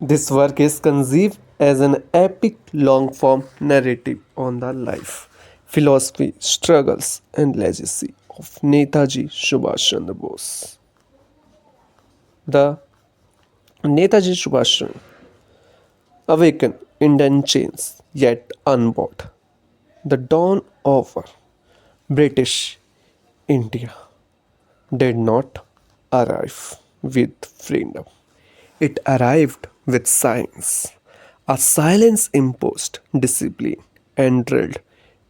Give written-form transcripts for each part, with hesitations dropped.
This work is conceived as an epic long form narrative on the life, philosophy, struggles, and legacy of Netaji Subhash Chandra Bose. The Netaji Subhash Chandra awakened Indian chains yet unbought. The dawn of British India did not arrive with freedom. It arrived with science, a silence imposed discipline and drilled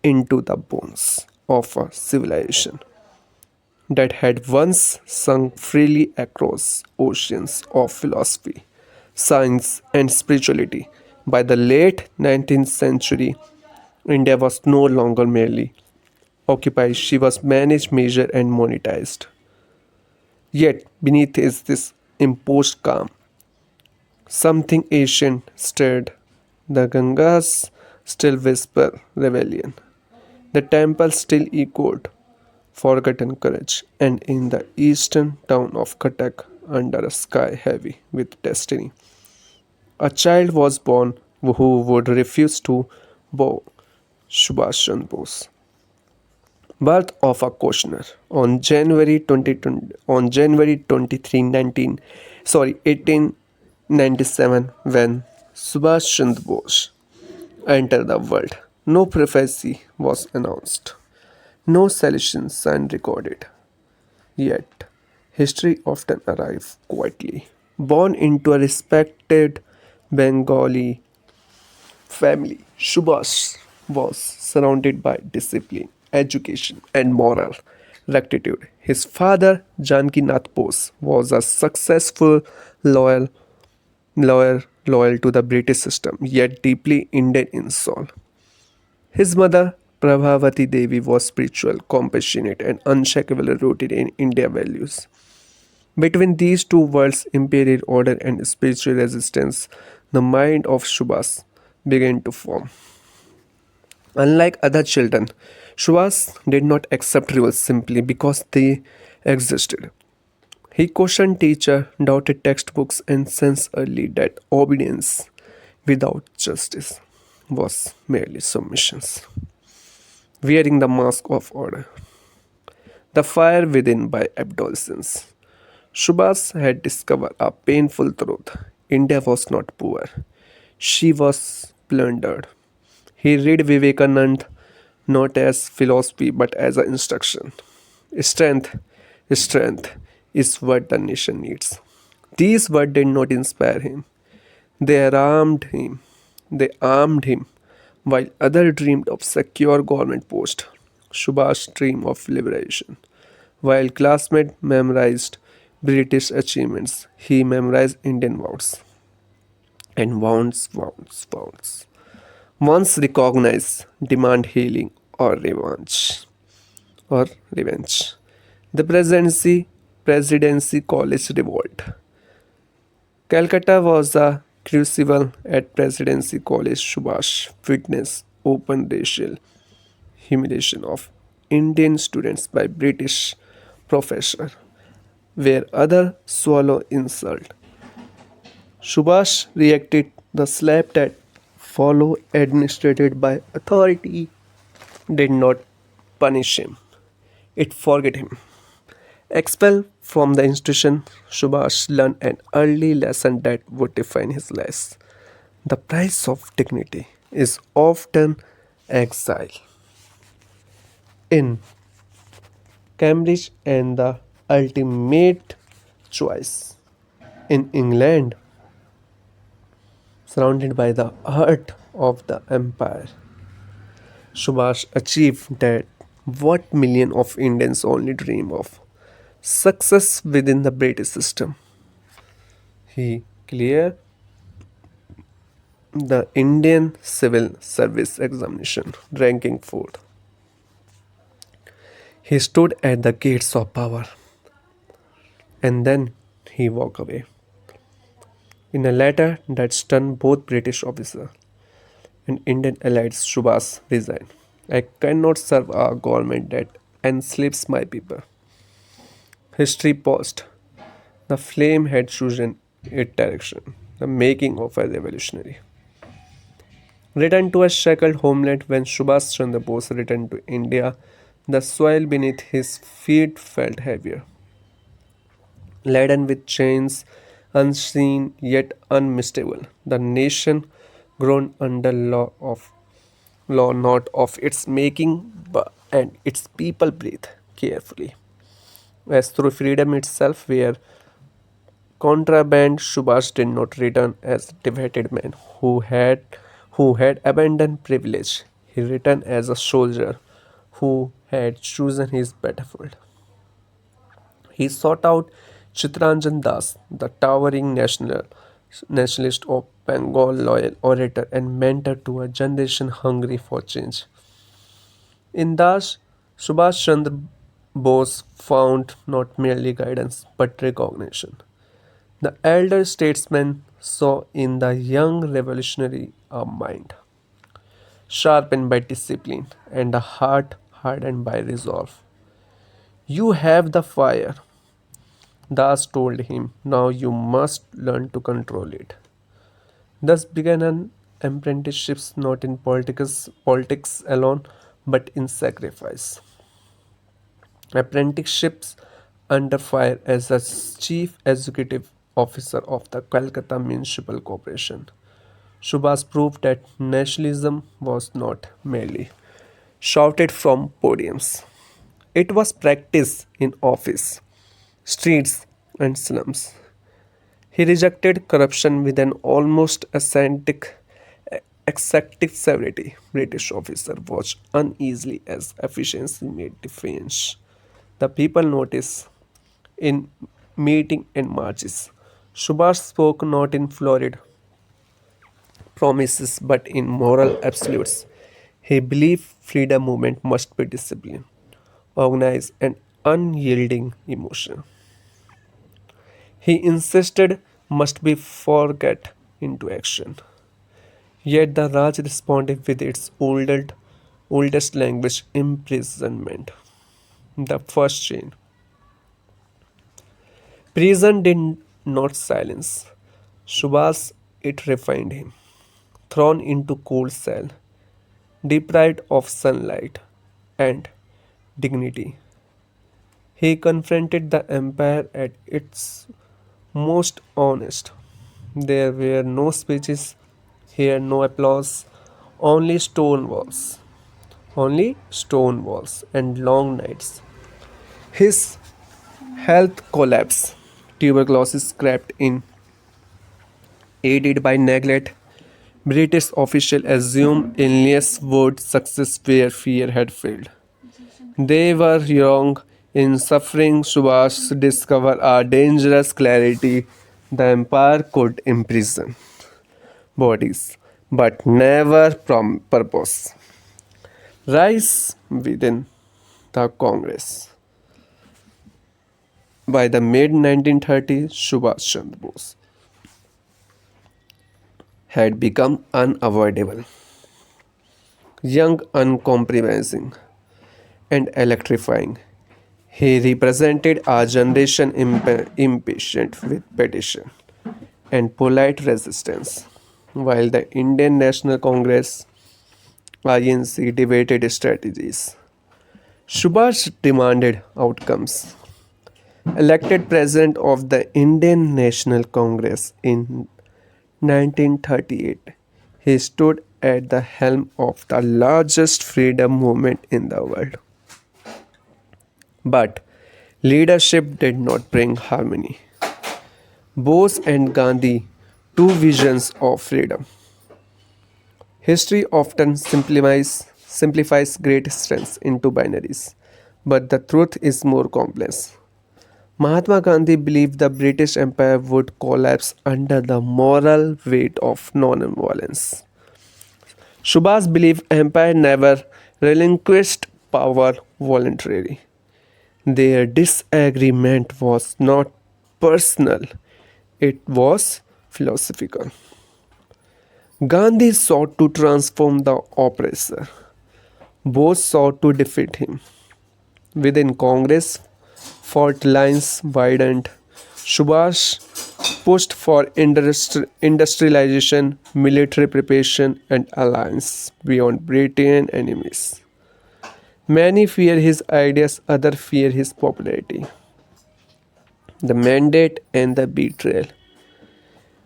into the bones of a civilization that had once sung freely across oceans of philosophy, science, and spirituality. By the late 19th century, India was no longer merely occupied, she was managed, measured, and monetized. Yet, beneath is this imposed calm. Something ancient stirred. The Gangas still whisper rebellion. The temple still echoed forgotten courage. And in the eastern town of Cuttack, under a sky heavy with destiny, a child was born who would refuse to bow. Subhash Chandra Bose. Birth of a questioner on January 23, 1897, when Subhash Chandra Bose entered the world. No prophecy was announced, no salvation sign recorded. Yet, history often arrives quietly. Born into a respected Bengali family, Subhash was surrounded by discipline, education, and moral rectitude. His father, Janki Nath Bose, was a successful loyal loyal to the British system, yet deeply Indian in soul. His mother, Prabhavati Devi, was spiritual, compassionate, and unshakably rooted in India values. Between these two worlds, imperial order and spiritual resistance, the mind of Shubhas began to form. Unlike other children, Shubhas did not accept rules simply because they existed. He questioned teacher, doubted textbooks, and sensed early that obedience without justice was merely submission. Wearing the mask of order. The fire within by adolescence. Subhas had discovered a painful truth. India was not poor. She was plundered. He read Vivekanand not as philosophy but as an instruction. Strength, strength is what the nation needs. These words did not inspire him. They armed him. They armed him. While others dreamed of secure government post, Subhash dreamed of liberation. While classmates memorized British achievements, he memorized Indian words and wounds. Once recognized, demand healing or revenge. The presidency college revolt. Calcutta was the crucible at Presidency College. Subhash witnessed open racial humiliation of Indian students by British professor, where others swallow insult. Subhash reacted the slap that followed administered by authority did not punish him. It forget him. Expelled from the institution, Subhash learned an early lesson that would define his life. The price of dignity is often exile. In Cambridge and the ultimate choice. In England, surrounded by the heart of the empire, Subhash achieved that what millions of Indians only dream of success within the British system. He cleared the Indian Civil Service examination, ranking fourth. He stood at the gates of power and then he walked away. In a letter that stunned both British officers and Indian allies, Subhas resigned. I cannot serve a government that enslaves my people. History paused. The flame had chosen its direction. the making of a revolutionary. Returned to a shackled homeland when Subhash Chandra Bose returned to India, the soil beneath his feet felt heavier, laden with chains unseen yet unmistakable. The nation groaned under law not of its making, but and its people breathe carefully. As through freedom itself, where contraband, Subhash did not return as a defeated man who had abandoned privilege. He returned as a soldier who had chosen his battlefield. He sought out Chitranjan Das, the towering nationalist of Bengal, loyal orator and mentor to a generation hungry for change. In Das, Subhash Chandra Bose found not merely guidance but recognition. The elder statesman saw in the young revolutionary a mind sharpened by discipline and a heart hardened by resolve. You have the fire, Das told him. Now you must learn to control it. Thus began an apprenticeship not in politics alone, but in sacrifice. Apprenticeships under fire as a chief executive officer of the Calcutta Municipal Corporation. Subhas proved that nationalism was not merely shouted from podiums. It was practiced in office, streets, and slums. He rejected corruption with an almost ascetic severity. British officer watched uneasily as efficiency made defense. The people noticed in meeting and marches. Subhash spoke not in florid promises but in moral absolutes. He believed freedom movement must be disciplined, organized, and unyielding emotion. He insisted must be forget into action. Yet the Raj responded with its oldest language imprisonment. The first chain. Prison did not silence. Subhas it refined him. Thrown into cold cell, deprived of sunlight and dignity, he confronted the empire at its most honest. There were no speeches, here no applause, only stone walls, only stone walls and long nights. His health collapsed, tuberculosis crept in, aided by neglect. British officials assumed illness would success where fear had failed. They were young in suffering. Subhash discovered a dangerous clarity. The empire could imprison bodies, but never from purpose. Rise within the Congress. By the mid 1930s, Subhash Chandra Bose had become unavoidable, young, uncompromising, and electrifying. He represented a generation impatient with petition and polite resistance, while the Indian National Congress INC debated strategies. Subhash demanded outcomes. Elected president of the Indian National Congress in 1938, he stood at the helm of the largest freedom movement in the world. But leadership did not bring harmony. Bose and Gandhi, two visions of freedom. History often simplifies great strengths into binaries, but the truth is more complex. Mahatma Gandhi believed the British Empire would collapse under the moral weight of non-violence. Subhas believed empire never relinquished power voluntarily. Their disagreement was not personal, it was philosophical. Gandhi sought to transform the oppressor. Both sought to defeat him. Within Congress, fault lines widened. Subhash pushed for industrialization, military preparation, and alliance beyond Britain enemies. Many fear his ideas, others fear his popularity. The mandate and the betrayal.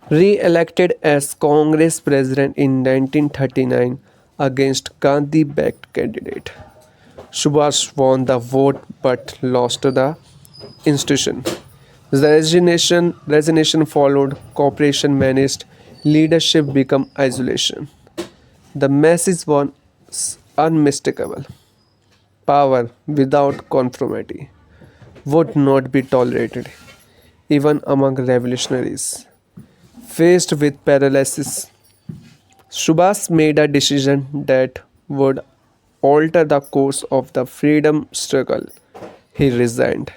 Re-elected as Congress president in 1939 against Gandhi-backed candidate. Subhash won the vote but lost the institution. The resignation followed, cooperation managed, leadership became isolation. The message was unmistakable. Power without conformity would not be tolerated, even among revolutionaries. Faced with paralysis, Subhas made a decision that would alter the course of the freedom struggle. He resigned,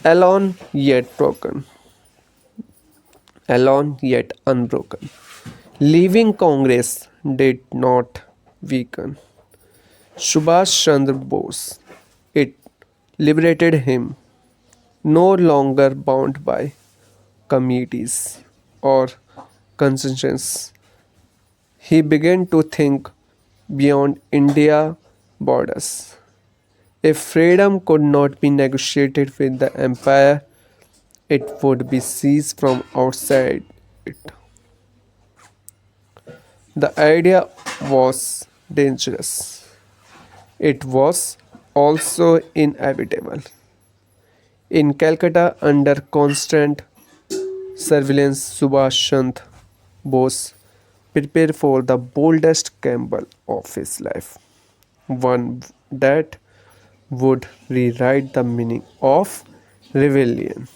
alone yet broken, alone yet unbroken. Leaving Congress did not weaken Subhash Chandra Bose. It liberated him, no longer bound by committees or conscience. He began to think beyond India borders. If freedom could not be negotiated with the empire, it would be seized from outside it. The idea was dangerous. It was also inevitable. In Calcutta, under constant surveillance, Subhash Chandra Bose prepared for the boldest gamble of his life, one that would rewrite the meaning of rebellion.